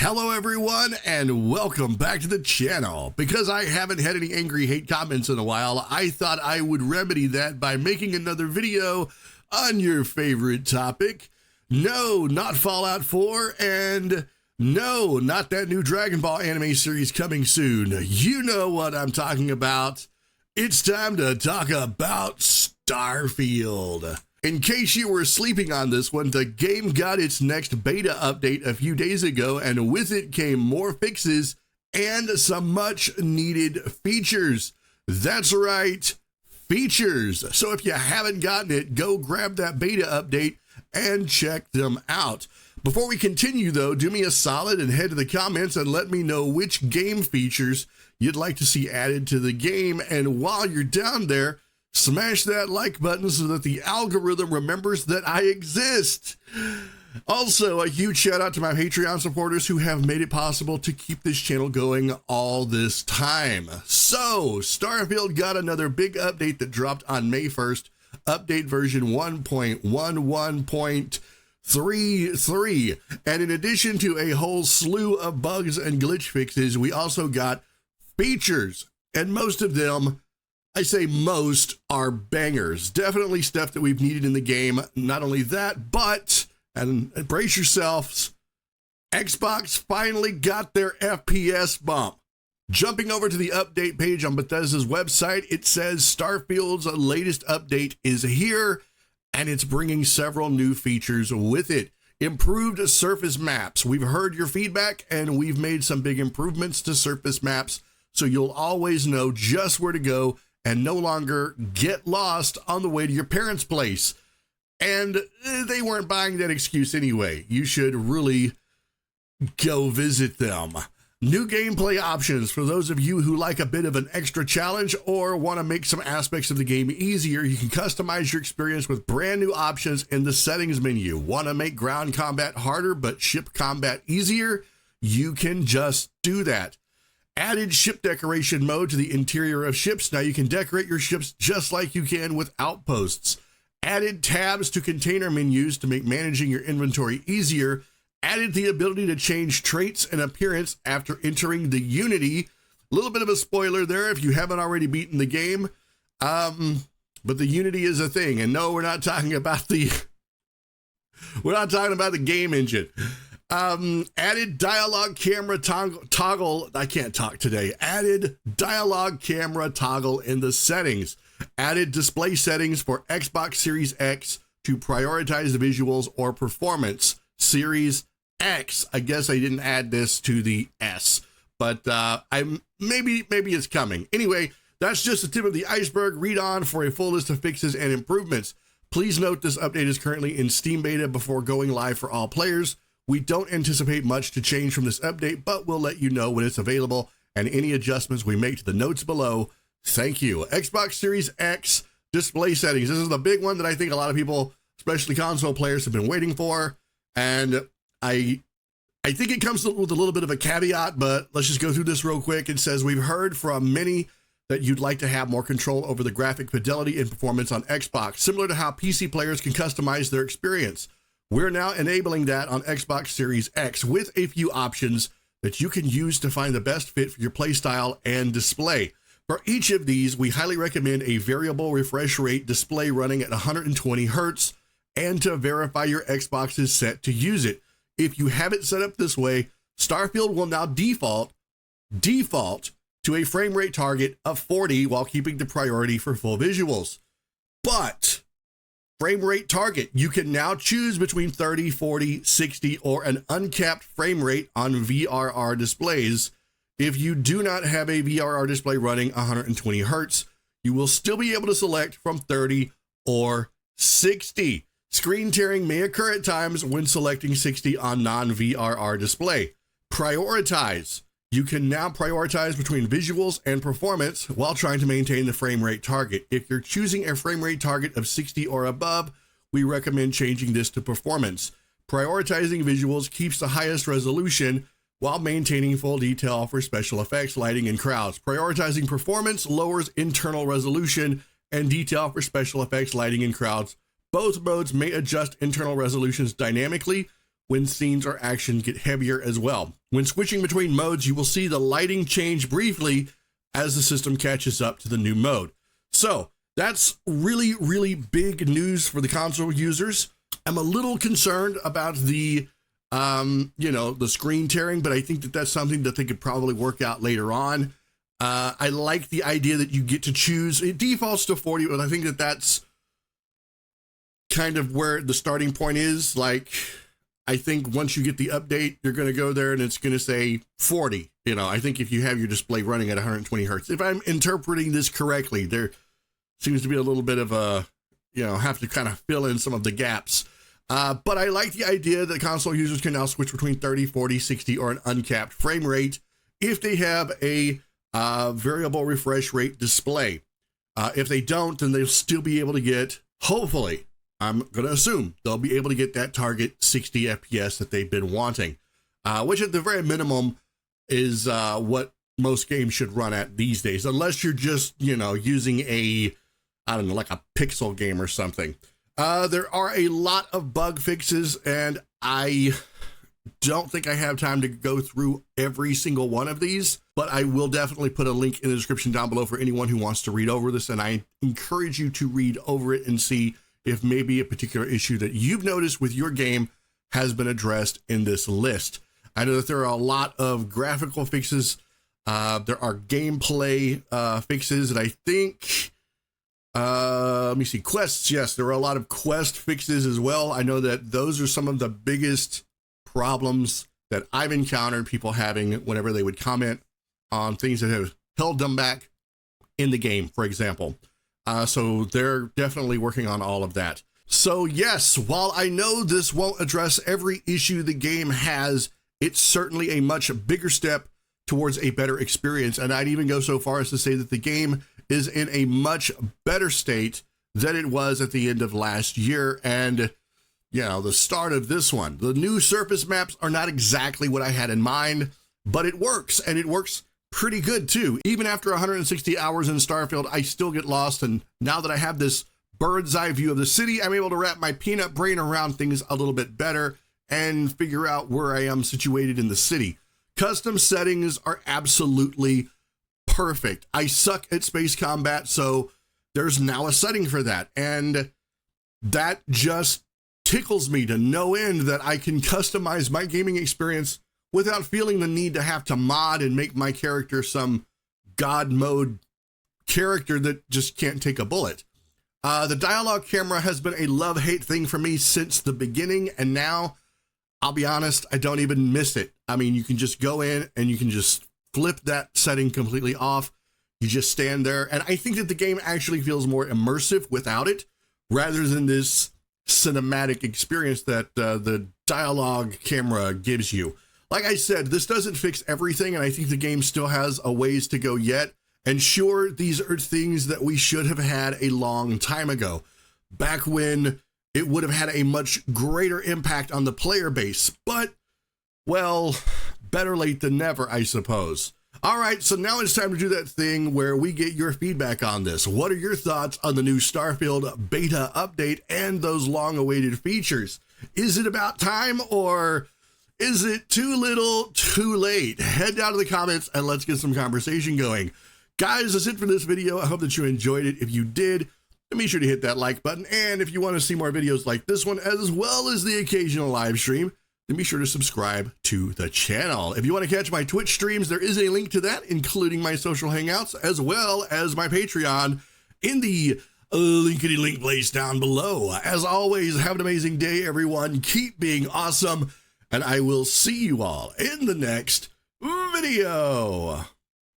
Hello everyone and welcome back to the channel. Because I haven't had any angry hate comments in a while, I thought I would remedy that by making another video on your favorite topic. No, not Fallout 4, and no, not that new Dragon Ball anime series coming soon. You know what I'm talking about. It's time to talk about Starfield. In case you were sleeping on this one, the game got its next beta update a few days ago, and with it came more fixes and some much needed features. That's right, features. So if you haven't gotten it, go grab that beta update and check them out. Before we continue though, do me a solid and head to the comments and let me know which game features you'd like to see added to the game. And while you're down there, smash that like button so that the algorithm remembers that I exist. Also, a huge shout out to my Patreon supporters who have made it possible to keep this channel going all this time. So, Starfield got another big update that dropped on May 1st, update version 1.11.33. And in addition to a whole slew of bugs and glitch fixes, we also got features, and most of them, I say most, are bangers. Definitely stuff that we've needed in the game. Not only that, but, and brace yourselves, Xbox finally got their FPS bump. Jumping over to the update page on Bethesda's website, it says Starfield's latest update is here, and it's bringing several new features with it. Improved surface maps. We've heard your feedback, and we've made some big improvements to surface maps, so you'll always know just where to go and no longer get lost on the way to your parents' place. And they weren't buying that excuse anyway. You should really go visit them. New gameplay options for those of you who like a bit of an extra challenge or want to make some aspects of the game easier. You can customize your experience with brand new options in the settings menu. Want to make ground combat harder but ship combat easier? You can just do that. Added ship decoration mode to the interior of ships. Now you can decorate your ships just like you can with outposts. Added tabs to container menus to make managing your inventory easier. Added the ability to change traits and appearance after entering the Unity. A little bit of a spoiler there if you haven't already beaten the game. But the Unity is a thing. And no, we're not talking about the game engine. Added dialogue camera toggle. I can't talk today. Added dialogue camera toggle in the settings. Added display settings for Xbox Series X to prioritize the visuals or performance. Series X. I guess I didn't add this to the S, but maybe it's coming. Anyway, that's just the tip of the iceberg. Read on for a full list of fixes and improvements. Please note this update is currently in Steam beta before going live for all players. We don't anticipate much to change from this update, but we'll let you know when it's available and any adjustments we make to the notes below. Thank you. Xbox Series X display settings. This is the big one that I think a lot of people, especially console players, have been waiting for. And I think it comes with a little bit of a caveat, but let's just go through this real quick. It says, we've heard from many that you'd like to have more control over the graphic fidelity and performance on Xbox, similar to how PC players can customize their experience. We're now enabling that on Xbox Series X with a few options that you can use to find the best fit for your playstyle and display. For each of these, we highly recommend a variable refresh rate display running at 120 Hertz and to verify your Xbox is set to use it. If you have it set up this way, Starfield will now default to a frame rate target of 40 while keeping the priority for full visuals. But frame rate target, you can now choose between 30, 40, 60, or an uncapped frame rate on VRR displays. If you do not have a VRR display running 120 Hertz, you will still be able to select from 30 or 60. Screen tearing may occur at times when selecting 60 on non-VRR display. Prioritize. You can now prioritize between visuals and performance while trying to maintain the frame rate target. If you're choosing a frame rate target of 60 or above, we recommend changing this to performance. Prioritizing visuals keeps the highest resolution while maintaining full detail for special effects, lighting, and crowds. Prioritizing performance lowers internal resolution and detail for special effects, lighting, and crowds. Both modes may adjust internal resolutions dynamically when scenes or action get heavier as well. When switching between modes, you will see the lighting change briefly as the system catches up to the new mode. So that's really, really big news for the console users. I'm a little concerned about the, the screen tearing, but I think that that's something that they could probably work out later on. I like the idea that you get to choose. It defaults to 40, but I think that that's kind of where the starting point is. Like, I think once you get the update, you're going to go there and it's going to say 40. I think if you have your display running at 120 hertz, if I'm interpreting this correctly, there seems to be a little bit of a, have to kind of fill in some of the gaps. But I like the idea that console users can now switch between 30, 40, 60, or an uncapped frame rate if they have a variable refresh rate display. If they don't, then they'll still be able to get, hopefully, I'm going to assume they'll be able to get that target 60 FPS that they've been wanting, which at the very minimum is what most games should run at these days, unless you're just, using like a pixel game or something. There are a lot of bug fixes, and I don't think I have time to go through every single one of these, but I will definitely put a link in the description down below for anyone who wants to read over this, and I encourage you to read over it and see if maybe a particular issue that you've noticed with your game has been addressed in this list. I know that there are a lot of graphical fixes. There are gameplay fixes, and I think, let me see, quests. Yes, there are a lot of quest fixes as well. I know that those are some of the biggest problems that I've encountered people having whenever they would comment on things that have held them back in the game, for example. So they're definitely working on all of that. So yes, while I know this won't address every issue the game has, it's certainly a much bigger step towards a better experience. And I'd even go so far as to say that the game is in a much better state than it was at the end of last year. And the start of this one, the new surface maps are not exactly what I had in mind, but it works, and it works pretty good too. Even after 160 hours in Starfield, I still get lost. And now that I have this bird's eye view of the city, I'm able to wrap my peanut brain around things a little bit better and figure out where I am situated in the city. Custom settings are absolutely perfect. I suck at space combat, so there's now a setting for that. And that just tickles me to no end that I can customize my gaming experience without feeling the need to have to mod and make my character some god mode character that just can't take a bullet. The dialogue camera has been a love-hate thing for me since the beginning, and now, I'll be honest, I don't even miss it. I mean, you can just go in and you can just flip that setting completely off. You just stand there, and I think that the game actually feels more immersive without it, rather than this cinematic experience that the dialogue camera gives you. Like I said, this doesn't fix everything, and I think the game still has a ways to go yet. And sure, these are things that we should have had a long time ago, back when it would have had a much greater impact on the player base. But, well, better late than never, I suppose. All right, so now it's time to do that thing where we get your feedback on this. What are your thoughts on the new Starfield beta update and those long-awaited features? Is it about time, or is it too little, too late? Head down to the comments and let's get some conversation going. Guys, that's it for this video. I hope that you enjoyed it. If you did, then be sure to hit that like button. And if you want to see more videos like this one, as well as the occasional live stream, then be sure to subscribe to the channel. If you want to catch my Twitch streams, there is a link to that, including my social hangouts, as well as my Patreon in the linkity link place down below. As always, have an amazing day, everyone. Keep being awesome, and I will see you all in the next video.